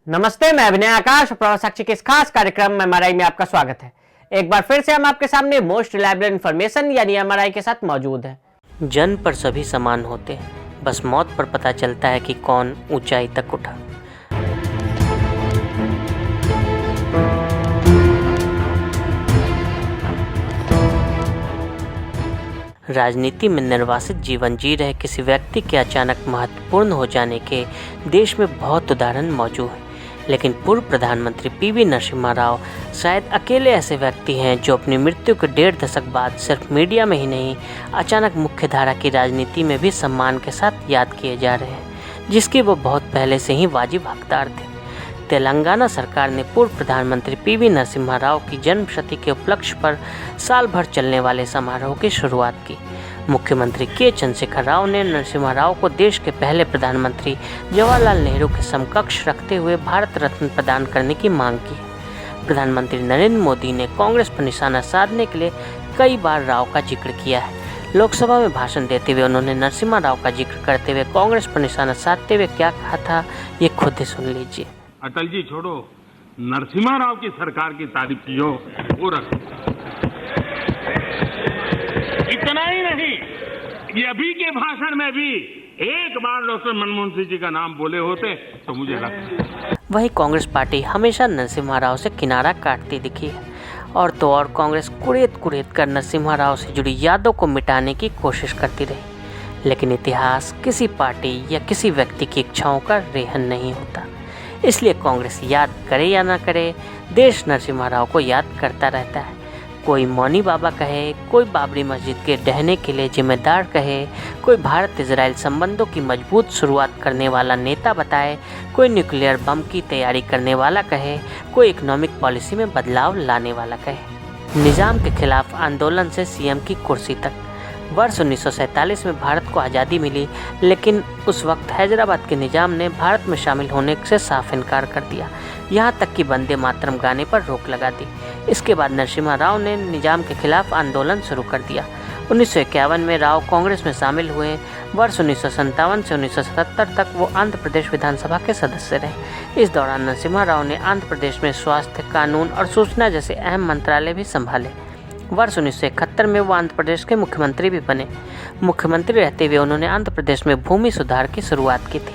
नमस्ते, मैं अभिनय आकाश और साक्षी के इस खास कार्यक्रम में एमआरआई में आपका स्वागत है। एक बार फिर से हम आपके सामने मोस्ट रिलायबल इन्फॉर्मेशन यानी एमआरआई के साथ मौजूद हैं। जन्म पर सभी समान होते हैं, बस मौत पर पता चलता है कि कौन ऊंचाई तक उठा। राजनीति में निर्वासित जीवन जी रहे किसी व्यक्ति के अचानक महत्वपूर्ण हो जाने के देश में बहुत उदाहरण मौजूद हैं, लेकिन पूर्व प्रधानमंत्री पीवी नरसिम्हा राव शायद अकेले ऐसे व्यक्ति हैं जो अपनी मृत्यु के 1.5 दशक बाद सिर्फ मीडिया में ही नहीं, अचानक मुख्यधारा की राजनीति में भी सम्मान के साथ याद किए जा रहे हैं, जिसके वो बहुत पहले से ही वाजिब हकदार थे। तेलंगाना सरकार ने पूर्व प्रधानमंत्री पीवी नरसिम्हा राव की जन्मशती के उपलक्ष्य पर साल भर चलने वाले समारोह की शुरुआत की। मुख्यमंत्री के चंद्रशेखर राव ने नरसिम्हा राव को देश के पहले प्रधानमंत्री जवाहरलाल नेहरू के समकक्ष रखते हुए भारत रत्न प्रदान करने की मांग की है। प्रधानमंत्री नरेंद्र मोदी ने कांग्रेस पर निशाना साधने के लिए कई बार राव का जिक्र किया है। लोकसभा में भाषण देते हुए उन्होंने नरसिम्हा राव का जिक्र करते हुए कांग्रेस पर निशाना साधते हुए क्या कहा था, ये खुद ही सुन लीजिए। अटल जी छोड़ो, नरसिम्हा राव की सरकार की तारीफ की हो वो रखो। इतना ही नहीं, ये अभी के भाषण में भी एक बार डॉक्टर मनमोहन सिंह जी का नाम बोले होते तो मुझे लगता। वही कांग्रेस पार्टी हमेशा नरसिम्हा राव से किनारा काटती दिखी है और तो और कांग्रेस कुरेद कर नरसिम्हा राव से जुड़ी यादों को मिटाने की कोशिश करती रही, लेकिन इतिहास किसी पार्टी या किसी व्यक्ति की इच्छाओं का रेहन नहीं होता। इसलिए कांग्रेस याद करे या ना करे, देश नरसिम्हा राव को याद करता रहता है। कोई मौनी बाबा कहे, कोई बाबरी मस्जिद के ढहने के लिए जिम्मेदार कहे, कोई भारत इजराइल संबंधों की मजबूत शुरुआत करने वाला नेता बताए, कोई न्यूक्लियर बम की तैयारी करने वाला कहे, कोई इकोनॉमिक पॉलिसी में बदलाव लाने वाला कहे। निज़ाम के खिलाफ आंदोलन से सीएम की कुर्सी तक। वर्ष 1947 में भारत को आज़ादी मिली, लेकिन उस वक्त हैदराबाद के निज़ाम ने भारत में शामिल होने से साफ इनकार कर दिया, यहाँ तक कि वंदे मातरम गाने पर रोक लगा दी। इसके बाद नरसिम्हा राव ने निज़ाम के खिलाफ आंदोलन शुरू कर दिया। 1951 में राव कांग्रेस में शामिल हुए। वर्ष 1957 से 1977 तक वो आंध्र प्रदेश विधानसभा के सदस्य रहे। इस दौरान नरसिम्हा राव ने आंध्र प्रदेश में स्वास्थ्य, कानून और सूचना जैसे अहम मंत्रालय भी संभाले। वर्ष 1971 में वो आंध्र प्रदेश के मुख्यमंत्री भी बने। मुख्यमंत्री रहते हुए उन्होंने आंध्र प्रदेश में भूमि सुधार की शुरुआत की थी।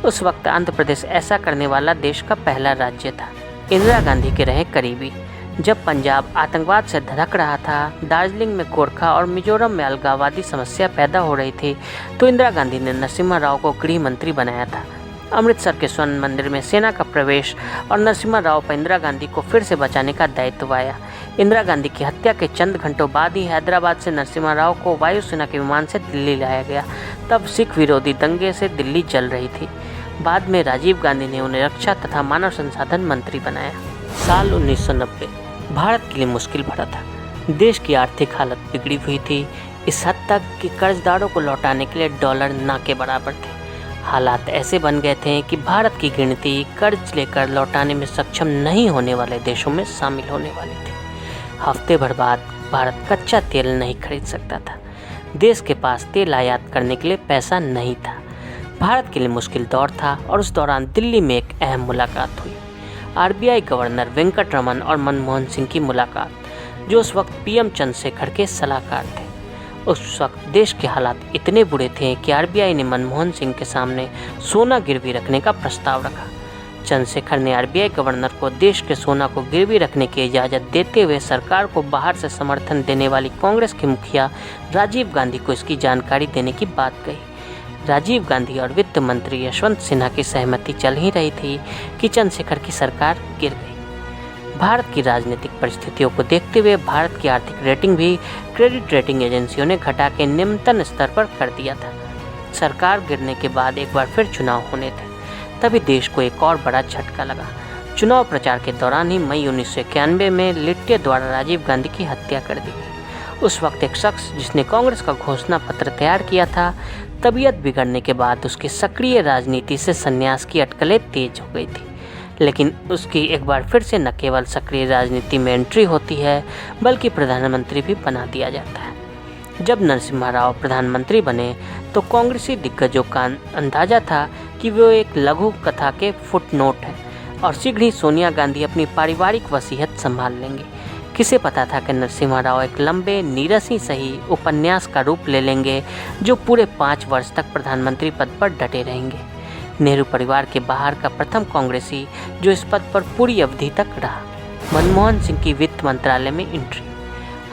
उस वक्त आंध्र प्रदेश ऐसा करने वाला देश का पहला राज्य था। इंदिरा गांधी के रहे करीबी। जब पंजाब आतंकवाद से धधक रहा था, दार्जिलिंग में गोरखा और मिजोरम में अलगाववादी समस्या पैदा हो रही थी, तो इंदिरा गांधी ने नरसिम्हा राव को गृह मंत्री बनाया था। अमृतसर के स्वर्ण मंदिर में सेना का प्रवेश और नरसिम्हा राव पर इंदिरा गांधी को फिर से बचाने का दायित्व आया। इंदिरा गांधी की हत्या के चंद घंटों बाद ही हैदराबाद से नरसिम्हा राव को वायुसेना के विमान से दिल्ली लाया गया। तब सिख विरोधी दंगे से दिल्ली जल रही थी। बाद में राजीव गांधी ने उन्हें रक्षा तथा मानव संसाधन मंत्री बनाया। साल 1990 भारत के लिए मुश्किल भरा था। देश की आर्थिक हालत बिगड़ी हुई थी, इस हद तक कि कर्जदारों को लौटाने के लिए डॉलर ना के बराबर थे। हालात ऐसे बन गए थे कि भारत की गिनती कर्ज लेकर लौटाने में सक्षम नहीं होने वाले देशों में शामिल होने वाली थी। हफ्ते भर बाद भारत कच्चा तेल नहीं खरीद सकता था। देश के पास तेल आयात करने के लिए पैसा नहीं था। भारत के लिए मुश्किल दौर था और उस दौरान दिल्ली में एक अहम मुलाकात हुई। आरबीआई गवर्नर वेंकट रमन और मनमोहन सिंह की मुलाकात, जो उस वक्त पीएम चंद्रशेखर के सलाहकार थे। उस वक्त देश के हालात इतने बुरे थे कि आरबीआई ने मनमोहन सिंह के सामने सोना गिरवी रखने का प्रस्ताव रखा। चंद्रशेखर ने आरबीआई गवर्नर को देश के सोना को गिरवी रखने की इजाज़त देते हुए सरकार को बाहर से समर्थन देने वाली कांग्रेस के मुखिया राजीव गांधी को इसकी जानकारी देने की बात कही। राजीव गांधी और वित्त मंत्री यशवंत सिन्हा की सहमति चल ही रही थी कि चंद्रशेखर की सरकार गिर गई। भारत की राजनीतिक परिस्थितियों को देखते हुए भारत की आर्थिक रेटिंग भी क्रेडिट रेटिंग एजेंसियों ने घटा के निम्नतम स्तर पर कर दिया था। सरकार गिरने के बाद एक बार फिर चुनाव होने थे, तभी देश को एक और बड़ा झटका लगा। चुनाव प्रचार के दौरान ही मई 1991 में लिट्टे द्वारा राजीव गांधी की हत्या कर दी गई। उस वक्त एक शख्स जिसने कांग्रेस का घोषणा पत्र तैयार किया था, तबीयत बिगड़ने के बाद उसकी सक्रिय राजनीति से संन्यास की अटकलें तेज हो गई थी। लेकिन उसकी एक बार फिर से न केवल सक्रिय राजनीति में एंट्री होती है, बल्कि प्रधानमंत्री भी बना दिया जाता है। जब नरसिम्हा राव प्रधानमंत्री बने तो कांग्रेसी दिग्गजों का अंदाजा था कि वो एक लघु कथा के फुटनोट है। और शीघ्र ही सोनिया गांधी अपनी पारिवारिक वसीयत संभाल लेंगे। किसे पता था कि नरसिम्हा राव एक लंबे, नीरस ही सही उपन्यास का रूप ले लेंगे जो पूरे 5 वर्ष तक प्रधानमंत्री पद पर डटे रहेंगे। नेहरू परिवार के बाहर का प्रथम कांग्रेसी जो इस पद पर पूरी अवधि तक रहा। मनमोहन सिंह की वित्त मंत्रालय में एंट्री।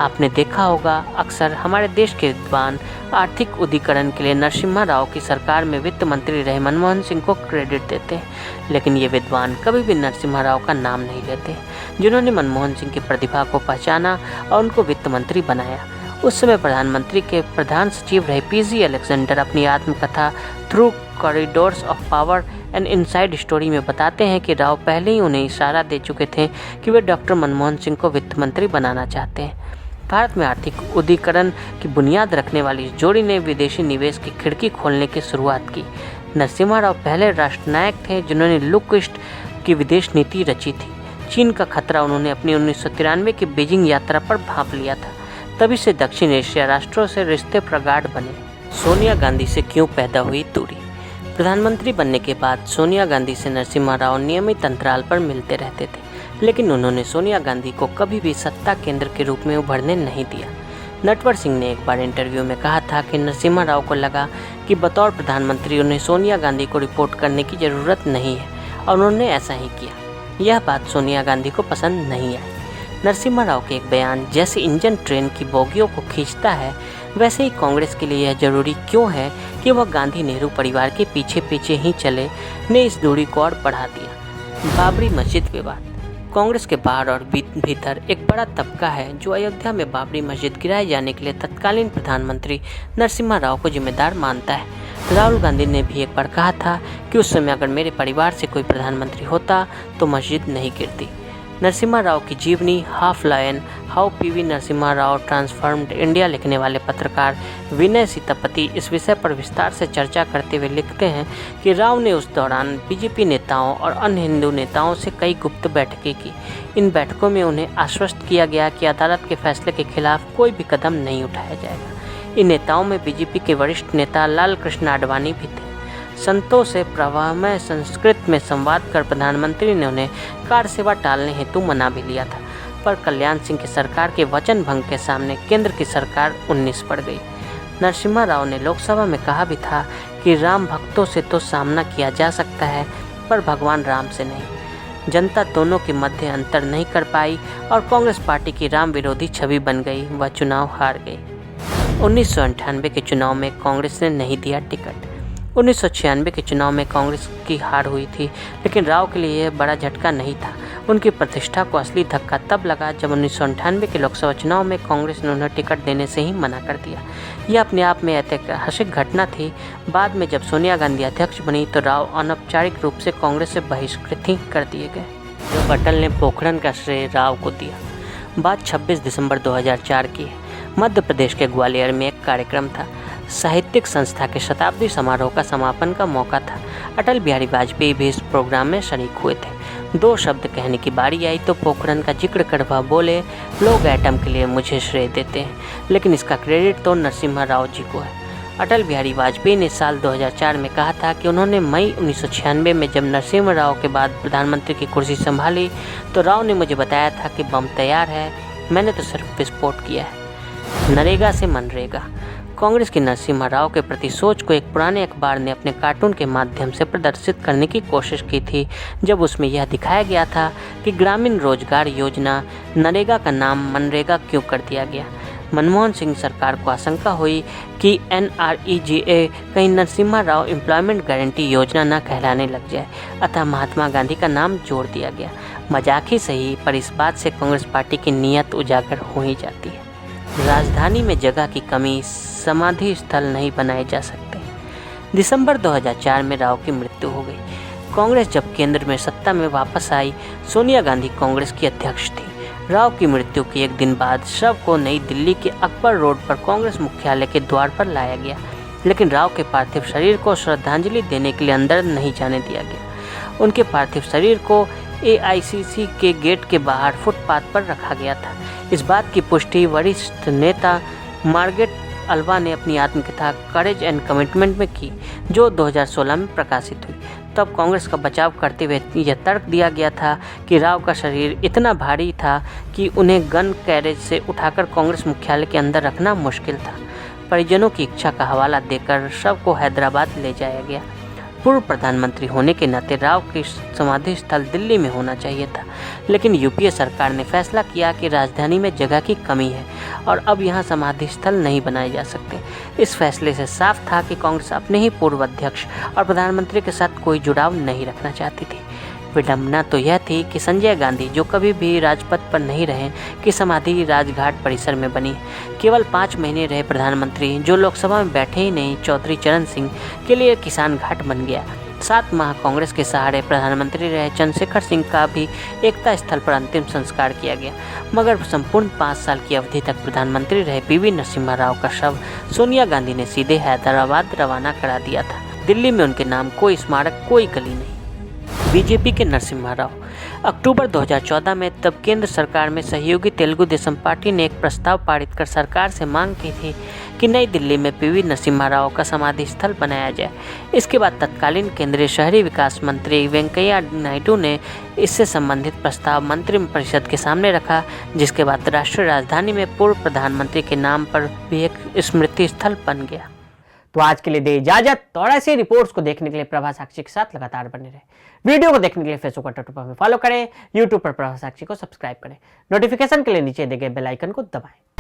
आपने देखा होगा अक्सर हमारे देश के विद्वान आर्थिक उदारीकरण के लिए नरसिम्हा राव की सरकार में वित्त मंत्री रहे मनमोहन सिंह को क्रेडिट देते हैं, लेकिन ये विद्वान कभी भी नरसिम्हा राव का नाम नहीं लेते, जिन्होंने मनमोहन सिंह की प्रतिभा को पहचाना और उनको वित्त मंत्री बनाया। उस समय प्रधानमंत्री के प्रधान सचिव रहे पीजी अलेक्जेंडर अपनी आत्मकथा through corridors of power and inside story में बताते हैं कि राव पहले ही उन्हें इशारा दे चुके थे कि वे डॉक्टर मनमोहन सिंह को वित्त मंत्री बनाना चाहते हैं। भारत में आर्थिक उदारीकरण की बुनियाद रखने वाली इस जोड़ी ने विदेशी निवेश की खिड़की खोलने की शुरुआत की। नरसिम्हा राव पहले राष्ट्रनायक थे जिन्होंने लुक ईस्ट की विदेश नीति रची थी। चीन का खतरा उन्होंने अपनी 1993 की बीजिंग यात्रा पर भांप लिया था। तभी से दक्षिण एशिया राष्ट्रों से रिश्ते प्रगाढ़ बने। सोनिया गांधी से क्यों पैदा हुई दूरी। प्रधानमंत्री बनने के बाद सोनिया गांधी से नरसिम्हा राव नियमित अंतराल पर मिलते रहते थे, लेकिन उन्होंने सोनिया गांधी को कभी भी सत्ता केंद्र के रूप में उभरने नहीं दिया। नटवर सिंह ने एक बार इंटरव्यू में कहा था कि नरसिम्हा राव को लगा कि बतौर प्रधानमंत्री उन्हें सोनिया गांधी को रिपोर्ट करने की ज़रूरत नहीं है, और उन्होंने ऐसा ही किया। यह बात सोनिया गांधी को पसंद नहीं आई। नरसिम्हा राव के एक बयान जैसे इंजन ट्रेन की बोगियों को खींचता है, वैसे ही कांग्रेस के लिए यह जरूरी क्यों है कि वह गांधी नेहरू परिवार के पीछे पीछे ही चले, ने इस दूरी को और बढ़ा दिया। बाबरी मस्जिद विवाद। कांग्रेस के बाहर और भीतर एक बड़ा तबका है जो अयोध्या में बाबरी मस्जिद गिराए जाने के लिए तत्कालीन प्रधानमंत्री नरसिम्हा राव को जिम्मेदार मानता है। राहुल गांधी ने भी एक बार कहा था कि उस समय अगर मेरे परिवार से कोई प्रधानमंत्री होता तो मस्जिद नहीं गिरती। नरसिम्हा राव की जीवनी half lion how PV Narasimha Rao transformed India लिखने वाले पत्रकार विनय सीतापति इस विषय पर विस्तार से चर्चा करते हुए लिखते हैं कि राव ने उस दौरान बीजेपी नेताओं और अन्य हिंदू नेताओं से कई गुप्त बैठकें की। इन बैठकों में उन्हें आश्वस्त किया गया कि अदालत के फैसले के खिलाफ कोई भी कदम नहीं उठाया जाएगा। इन नेताओं में बीजेपी के वरिष्ठ नेता लाल कृष्ण आडवाणी भी थे। संतों से प्रवाहमय संस्कृत में संवाद कर प्रधानमंत्री ने उन्हें कार सेवा टालने हेतु मना भी लिया था, पर कल्याण सिंह की सरकार के वचन भंग के सामने केंद्र की सरकार 19 पड़ गई। नरसिम्हा राव ने लोकसभा में कहा भी था कि राम भक्तों से तो सामना किया जा सकता है, पर भगवान राम से नहीं। जनता दोनों के मध्य अंतर नहीं कर पाई और कांग्रेस पार्टी की राम विरोधी छवि बन गई। वह चुनाव हार गई। 1998 के चुनाव में कांग्रेस ने नहीं दिया टिकट। 1996 के चुनाव में कांग्रेस की हार हुई थी, लेकिन राव के लिए यह बड़ा झटका नहीं था। उनकी प्रतिष्ठा को असली धक्का तब लगा जब 1998 के लोकसभा चुनाव में कांग्रेस ने उन्हें टिकट देने से ही मना कर दिया। यह अपने आप में ऐतिहासिक घटना थी। बाद में जब सोनिया गांधी अध्यक्ष बनी तो राव अनौपचारिक रूप से कांग्रेस से बहिष्कृत ही कर दिए गए। जब अटल ने पोखरण का श्रेय राव को दिया। बात 26 दिसंबर 2004 की है। मध्य प्रदेश के ग्वालियर में एक कार्यक्रम था। साहित्यिक संस्था के शताब्दी समारोह का समापन का मौका था। अटल बिहारी वाजपेयी भी इस प्रोग्राम में शरीक हुए थे। 2 शब्द कहने की बारी आई तो पोखरण का जिक्र कर वह बोले, लोग एटम के लिए मुझे श्रेय देते हैं, लेकिन इसका क्रेडिट तो नरसिम्हा राव जी को है। अटल बिहारी वाजपेयी ने साल 2004 में कहा था कि उन्होंने मई 1996 में जब नरसिम्हा राव के बाद प्रधानमंत्री की कुर्सी संभाली तो राव ने मुझे बताया था कि बम तैयार है, मैंने तो सिर्फ विस्फोट किया है। नरेगा से मनरेगा। कांग्रेस की नरसिम्हा राव के प्रति सोच को एक पुराने अखबार ने अपने कार्टून के माध्यम से प्रदर्शित करने की कोशिश की थी, जब उसमें यह दिखाया गया था कि ग्रामीण रोजगार योजना नरेगा का नाम मनरेगा क्यों कर दिया गया। मनमोहन सिंह सरकार को आशंका हुई कि NREGA कहीं नरसिम्हा राव एम्प्लॉयमेंट गारंटी योजना न कहलाने लग जाए, अतः महात्मा गांधी का नाम जोड़ दिया गया। मजाक ही सही, पर इस बात से कांग्रेस पार्टी की नीयत उजागर हो ही जाती है। राजधानी में जगह की कमी, समाधि स्थल नहीं बनाए जा सकते। दिसंबर 2004 में राव की मृत्यु हो गई। कांग्रेस जब केंद्र में सत्ता में वापस आई, सोनिया गांधी कांग्रेस की अध्यक्ष थी। राव की मृत्यु के एक दिन बाद शव को नई दिल्ली के अकबर रोड पर कांग्रेस मुख्यालय के द्वार पर लाया गया, लेकिन राव के पार्थिव शरीर को श्रद्धांजलि देने के लिए अंदर नहीं जाने दिया गया। उनके पार्थिव शरीर को AICC के गेट के बाहर फुटपाथ पर रखा गया था। इस बात की पुष्टि वरिष्ठ नेता मार्गरेट अल्वा ने अपनी आत्मकथा करेज एंड कमिटमेंट में की, जो 2016 में प्रकाशित हुई। तब कांग्रेस का बचाव करते हुए यह तर्क दिया गया था कि राव का शरीर इतना भारी था कि उन्हें गन कैरेज से उठाकर कांग्रेस मुख्यालय के अंदर रखना मुश्किल था। परिजनों की इच्छा का हवाला देकर शव को हैदराबाद ले जाया गया। पूर्व प्रधानमंत्री होने के नाते राव की समाधि स्थल दिल्ली में होना चाहिए था, लेकिन यूपीए सरकार ने फैसला किया कि राजधानी में जगह की कमी है और अब यहां समाधि स्थल नहीं बनाए जा सकते। इस फैसले से साफ था कि कांग्रेस अपने ही पूर्व अध्यक्ष और प्रधानमंत्री के साथ कोई जुड़ाव नहीं रखना चाहती थी। विडंबना तो यह थी कि संजय गांधी, जो कभी भी राजपथ पर नहीं रहे, की समाधि राजघाट परिसर में बनी। केवल 5 महीने रहे प्रधानमंत्री, जो लोकसभा में बैठे ही नहीं, चौधरी चरण सिंह के लिए किसान घाट बन गया। 7 माह कांग्रेस के सहारे प्रधानमंत्री रहे चंद्रशेखर सिंह का भी एकता स्थल पर अंतिम संस्कार किया गया, मगर संपूर्ण 5 साल की अवधि तक प्रधानमंत्री रहे पीवी नरसिम्हा राव का शव सोनिया गांधी ने सीधे हैदराबाद रवाना करा दिया था। दिल्ली में उनके नाम कोई स्मारक, कोई गली नहीं। बीजेपी के नरसिम्हा राव। अक्टूबर 2014 में तब केंद्र सरकार में सहयोगी तेलुगु देशम पार्टी ने एक प्रस्ताव पारित कर सरकार से मांग की थी कि नई दिल्ली में पीवी नरसिम्हा राव का समाधि स्थल बनाया जाए। इसके बाद तत्कालीन केंद्रीय शहरी विकास मंत्री वेंकैया नायडू ने इससे संबंधित प्रस्ताव मंत्रिपरिषद के सामने रखा, जिसके बाद राष्ट्रीय राजधानी में पूर्व प्रधानमंत्री के नाम पर भी एक स्मृति स्थल बन गया। तो आज के लिए दे इजाजत और ऐसी रिपोर्ट्स को देखने के लिए प्रभा साक्षी के साथ लगातार बने रहे। वीडियो को देखने के लिए फेसबुक और ट्विटर पर फॉलो करें, यूट्यूब पर प्रभा साक्षी को सब्सक्राइब करें। नोटिफिकेशन के लिए नीचे दिए गए बेल आइकन को दबाएं।